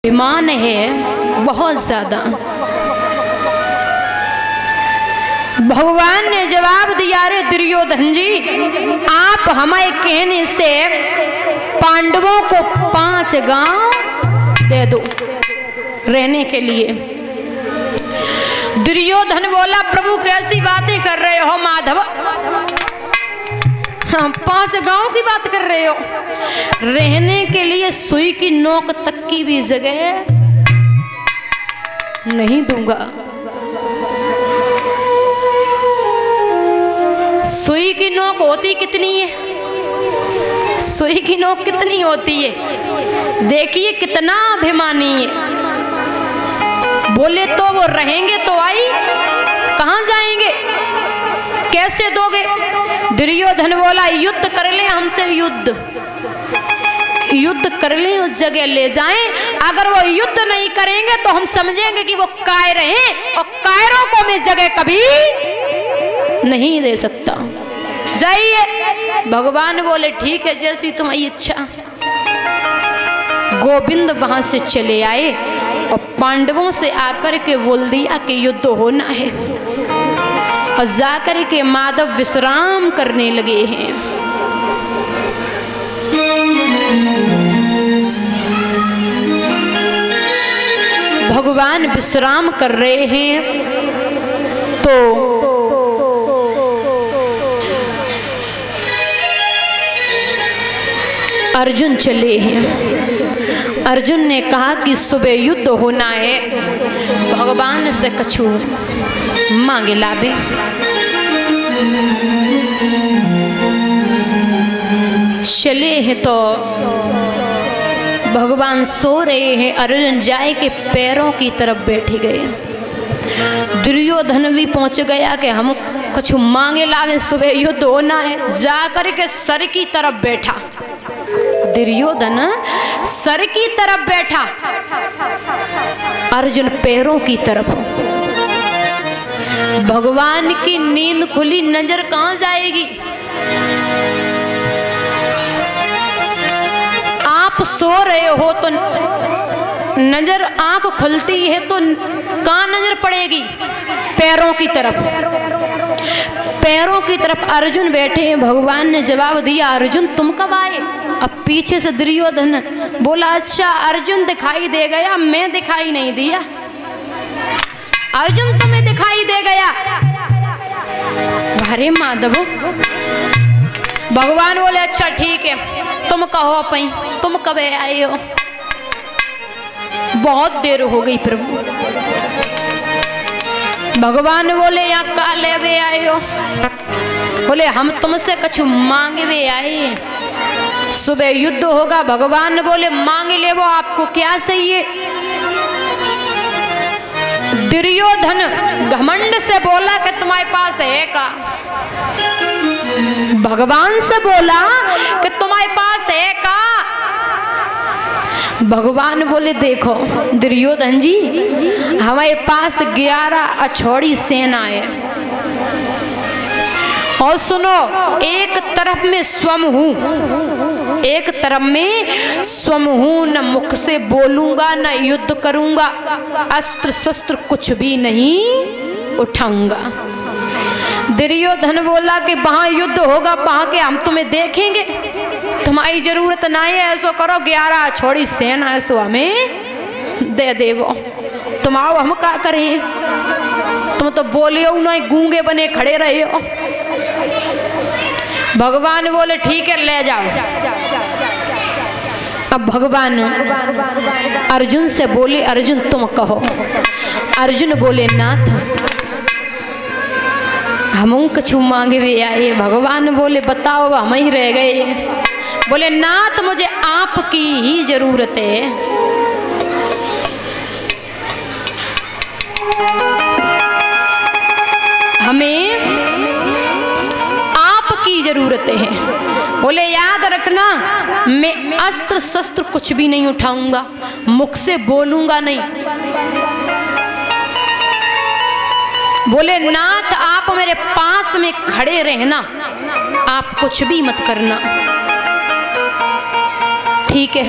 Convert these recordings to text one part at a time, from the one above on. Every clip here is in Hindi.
अभिमान है बहुत ज्यादा। भगवान ने जवाब दिया, रे दुर्योधन जी, आप हमारे कहने से पांडवों को 5 गांव दे दो रहने के लिए। दुर्योधन बोला, प्रभु कैसी बातें कर रहे हो माधव, 5 गांव की बात कर रहे हो? रहने के लिए सुई की नोक तक की भी जगह नहीं दूंगा। सुई की नोक होती कितनी है? सुई की नोक कितनी होती है? देखिए कितना अभिमानी है। बोले तो वो रहेंगे तो आई, कहां जाएंगे, कैसे दोगे? दुर्योधन बोला, युद्ध कर ले हमसे, युद्ध कर ले, उस जगह ले जाएं। अगर वो युद्ध नहीं करेंगे तो हम समझेंगे कि वो कायर हैं, और कायरों को मैं जगह कभी नहीं दे सकता। जाइए। भगवान बोले, ठीक है, जैसी तुम्हारी इच्छा। गोविंद वहां से चले आए और पांडवों से आकर के बोल दिया कि युद्ध होना है, और जाकर के माधव विश्राम करने लगे हैं। भगवान विश्राम कर रहे हैं तो अर्जुन चले हैं। अर्जुन ने कहा कि सुबह युद्ध होना है, भगवान से कछु मांगे लावे। चले हैं तो भगवान सो रहे हैं। अर्जुन जाए के पैरों की तरफ बैठ गए। दुर्योधन भी पहुंच गया कि हम कुछ मांगे लावे, सुबह युद्ध होना है। जाकर के सर की तरफ बैठा। दुर्योधन सर की तरफ बैठा, अर्जुन पैरों की तरफ। भगवान की नींद खुली, नजर कहां जाएगी? आप सो रहे हो तो नजर, आंख खुलती है तो कहां नजर पड़ेगी? पैरों की तरफ। पैरों की तरफ अर्जुन बैठे हैं। भगवान ने जवाब दिया, अर्जुन तुम कब आए? अब पीछे से दुर्योधन बोला, अच्छा अर्जुन दिखाई दे गया, मैं दिखाई नहीं दिया। अर्जुन तुम्हें दिखाई दे गया? अरे माधव। भगवान बोले, अच्छा ठीक है, तुम कहो पई, तुम कब आए हो? बहुत देर हो गई प्रभु। भगवान बोले, यहाँ का ले आए हो? बोले, हम तुमसे कुछ मांगे वे आए, सुबह युद्ध होगा। भगवान बोले, मांगे ले, वो आपको क्या चाहिए? दुर्योधन घमंड से बोला कि तुम्हारे पास है का? भगवान से बोला कि तुम्हारे पास है का? भगवान बोले, देखो दुर्योधन जी, हमारे पास 11 अछौड़ी सेना है, और सुनो, एक तरफ में स्वयं हूं, एक तरफ में स्वयं हूं, न मुख से बोलूंगा न युद्ध करूंगा, अस्त्र शस्त्र कुछ भी नहीं उठाऊंगा। दुर्योधन बोला कि वहां युद्ध होगा, वहां के हम तुम्हें देखेंगे, तुम्हारी जरूरत नहीं है। ऐसो करो, 11 छोड़ी सेना ऐसो हमें दे देवो। तुम आओ, हम क्या करें? तुम तो बोले हो ना, गूंगे बने खड़े रहे हो। भगवान बोले, ठीक है, ले जाओ। अब भगवान अर्जुन से बोले, अर्जुन तुम कहो। अर्जुन बोले, नाथ हम कछु मांगे भी आए। भगवान बोले, बताओ, हम ही रह गए। बोले, नाथ मुझे आपकी ही जरूरत है। हमें आपकी जरूरत है। बोले, याद रखना, मैं अस्त्र शस्त्र कुछ भी नहीं उठाऊंगा, मुख से बोलूंगा नहीं। बोले, नाथ आप मेरे पास में खड़े रहना, आप कुछ भी मत करना। ठीक है।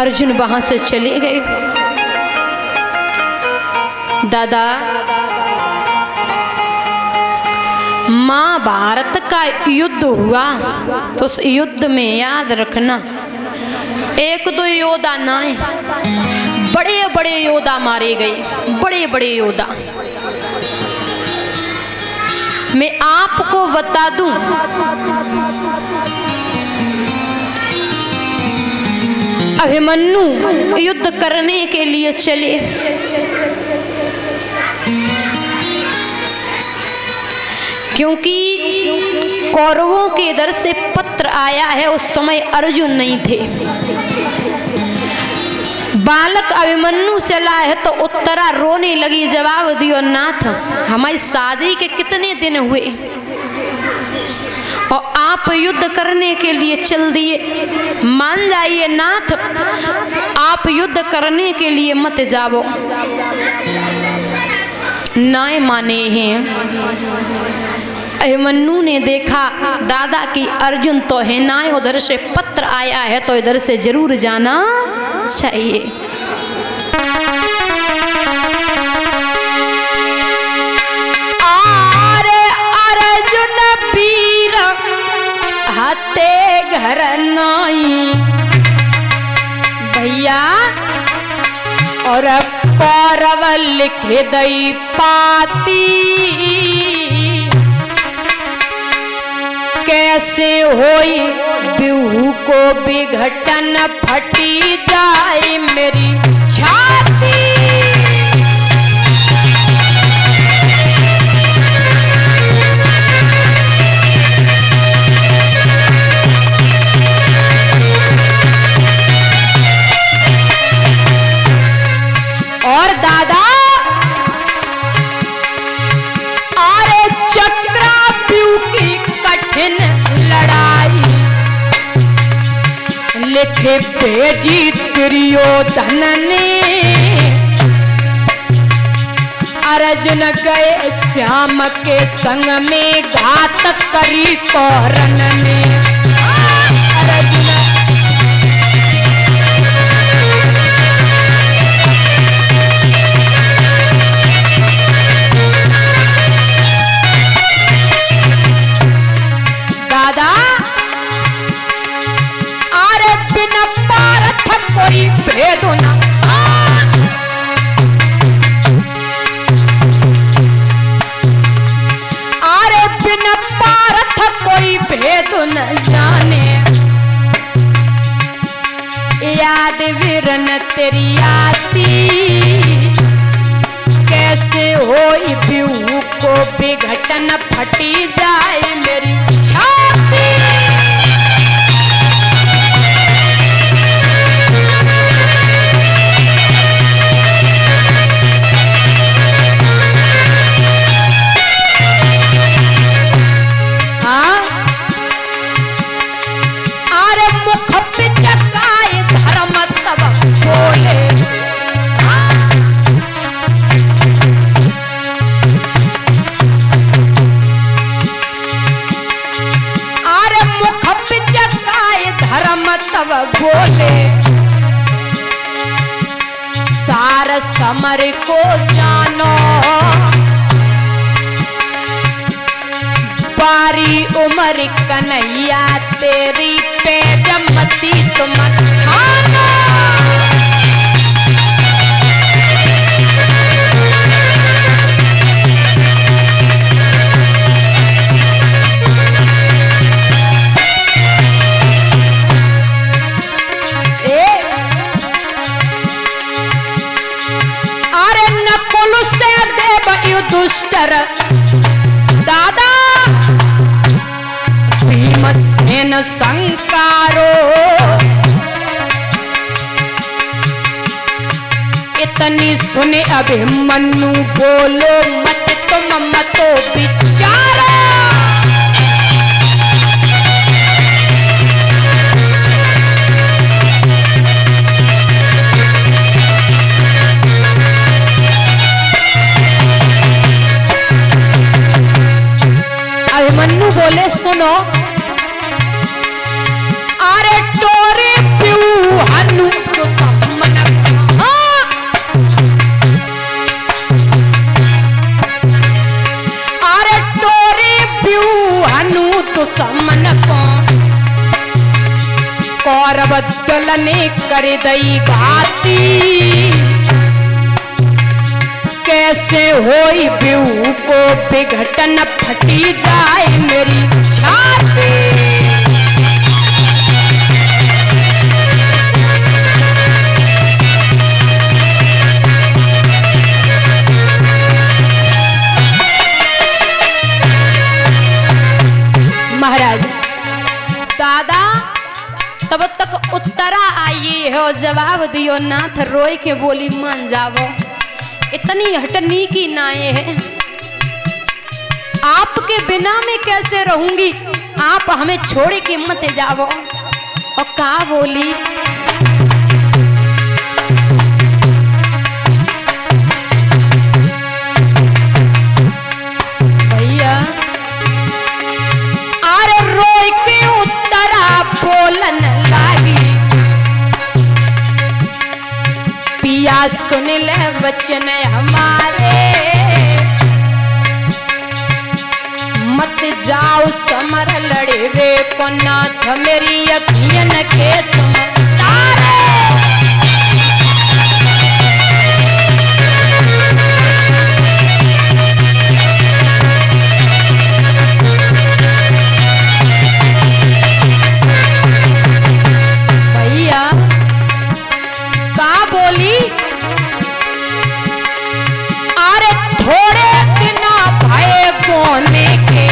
अर्जुन वहां से चले गए। दादा, महाभारत का युद्ध हुआ तो उस युद्ध में याद रखना, एक दो योद्धा ना है, बड़े बड़े योद्धा मारे गए, बड़े बड़े योद्धा। मैं आपको बता दूं, अभिमन्यु युद्ध करने के लिए चले, क्योंकि कौरवों के दर से पत्र आया है। उस समय अर्जुन नहीं थे, बालक अभिमन्यु चला है तो उत्तरा रोने लगी, जवाब दियो नाथ, हमारी शादी के कितने दिन हुए और आप युद्ध करने के लिए चल दिए। मान जाइए नाथ, आप युद्ध करने के लिए मत जाओ। नाय माने हैं। अभिमन्यु ने देखा दादा की अर्जुन तो है ना, उधर से पत्र आया है तो इधर से जरूर जाना चाहिए। आरे अर्जुन वीर हाथे घर नाई भैया, और कौरव लिखे दई पाती, कैसे होई बिहू को विघटन, फटी जाए मेरी छाती। और दादा, आरे चक्राव्यूह की कठिन लड़ाई, लिखे भेजी दुर्योधन ने, अर्जुन गए श्याम के संग में, घात करी कौरन ने। अर्जुन दादा, आरे बिन पारथ कोई भेद न, आरे बिन पारथ कोई भेद न जाने, याद विरन तेरी आती, कैसे होई बिहू को विघटन, फटी जाए मेरी छाती। हाँ, आरे मुख पे चकाए धर्म तब बोले, तब बोले, सार समर को जानो, बारी उम्र कन्हैया तेरी पे जमती तुम खाना। दुष्टर दादा, भीमसेन संकारो, इतनी सुने अभिमन्यु बोलो मत तुम मतो विचारो। अभिमन्यु बोले सुनो, अरे टोरे प्यू हनु तो पागल ने कर दई घाती, कैसे होई बिहू को विघटन फटी जाए मेरी छाती। महाराज दादा तब तक उत्तरा आई है और जवाब दियो नाथ रोई के बोली मान जावो, इतनी हटनी की नाये है, आपके बिना मैं कैसे रहूंगी, आप हमें छोड़ के मत जावो। और का बोली भैया अरे रोई के उत्तरा बोलन लागी, पिया सुन ले वचन हमारे, मत जाओ समर लड़े वे को नाथ मेरी अखियन के तुम तारे। भैया का बोली अरे थोड़े दिन भय गोने के,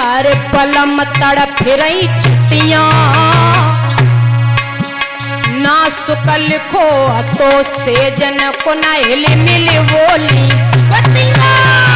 अरे पलम तड़प रही छुट्टियां ना सुकल को तो सेजन को ना हिल मिल बोली बतिया।